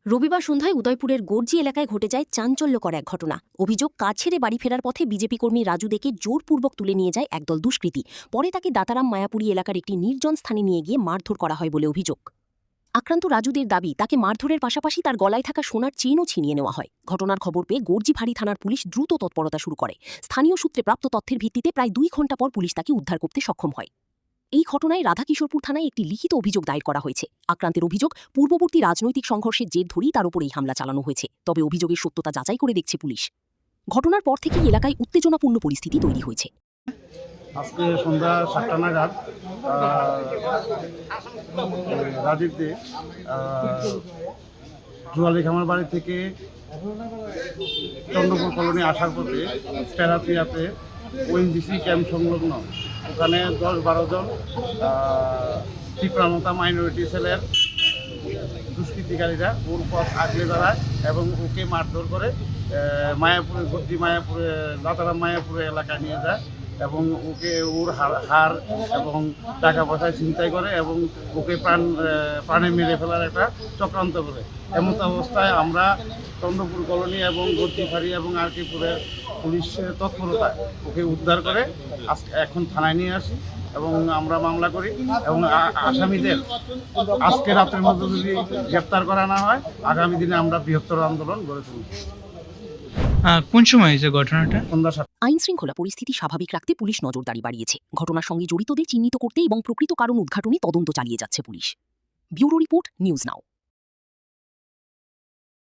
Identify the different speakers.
Speaker 1: রবিবার সন্ধ্যায় উদয়পুরের গর্জি এলাকায় ঘটে যায় চাঞ্চল্যকর এক ঘটনা। অভিযোগ, কাজ ছেড়ে বাড়ি ফেরার পথে বিজেপি কর্মী রাজু দেকে জোরপূর্বক তুলে নিয়ে যায় একদল দুষ্কৃতী। পরে তাকে দাতারাম মায়াপুরী এলাকার একটি নির্জন স্থানে নিয়ে গিয়ে মারধর করা হয় বলে অভিযোগ। আক্রান্ত রাজুদের দাবি, তাকে মারধরের পাশাপাশি তার গলায় থাকা সোনার চেইনও ছিনিয়ে নেওয়া হয়। ঘটনার খবর পেয়ে গর্জি ফাঁড়ি থানার পুলিশ দ্রুত তৎপরতা শুরু করে। স্থানীয় সূত্রে প্রাপ্ত তথ্যের ভিত্তিতে প্রায় 2 ঘণ্টা পর পুলিশ তাকে উদ্ধার করতে সক্ষম হয়। এই ঘটনায় রাধাকিশোরপুর থানায় একটি লিখিত অভিযোগ দায়ের করা হয়েছে। আক্রান্তের অভিযোগ, পূর্ববর্তী রাজনৈতিক সংঘর্ষের জের ধরেই তার উপর এই হামলা চালানো হয়েছে। তবে অভিযোগের সত্যতা যাচাই করে দেখছে পুলিশ। ঘটনার পর থেকেই এলাকায় উত্তেজনাপূর্ণ পরিস্থিতি তৈরি হয়েছে।
Speaker 2: আজকে সন্ধ্যা 7টা নাগাদ রাজীবদে জুয়ালি খামার বাড়ি থেকে চন্দ্রপুর কলোনি আসার পথে টেরাপিয়াতে ওএনজিসি ক্যাম্প সংলগ্ন ওখানে 10-12 জন তীব্রমতা মাইনরিটি সেলের দুষ্কৃতিকারীরা ওর পথ আগলে দাঁড়ায় এবং ওকে মারধর করে মায়াপুরে গর্জি মায়াপুরে দাতারাম মায়াপুরে এলাকায় নিয়ে যায় এবং ওর হার এবং টাকা পয়সা ছিনতাই করে এবং ওকে প্রাণে মেরে ফেলার একটা চক্রান্ত করে। এমন অবস্থায় আমরা চন্দ্রপুর কলোনি এবং গর্জি ফাঁড়ি এবং আরকিপুরের পুলিশের তৎপরতায় ওকে উদ্ধার করে এখন থানায় নিয়ে আসি এবং আমরা মামলা করি এবং আসামিদের আজকে রাতের মধ্যে যদি গ্রেপ্তার করা না হয় আগামী দিনে আমরা বৃহত্তর আন্দোলন গড়ে তুলব।
Speaker 3: কোন সময় যে ঘটনাটা?
Speaker 1: আইন শৃঙ্খলা পরিস্থিতি স্বাভাবিক রাখতে পুলিশ নজরদারি বাড়িয়েছে। ঘটনার সঙ্গে জড়িতদের চিহ্নিত করতে এবং প্রকৃত কারণ উদ্ঘাটনে তদন্ত চালিয়ে যাচ্ছে police. Bureau report, news now.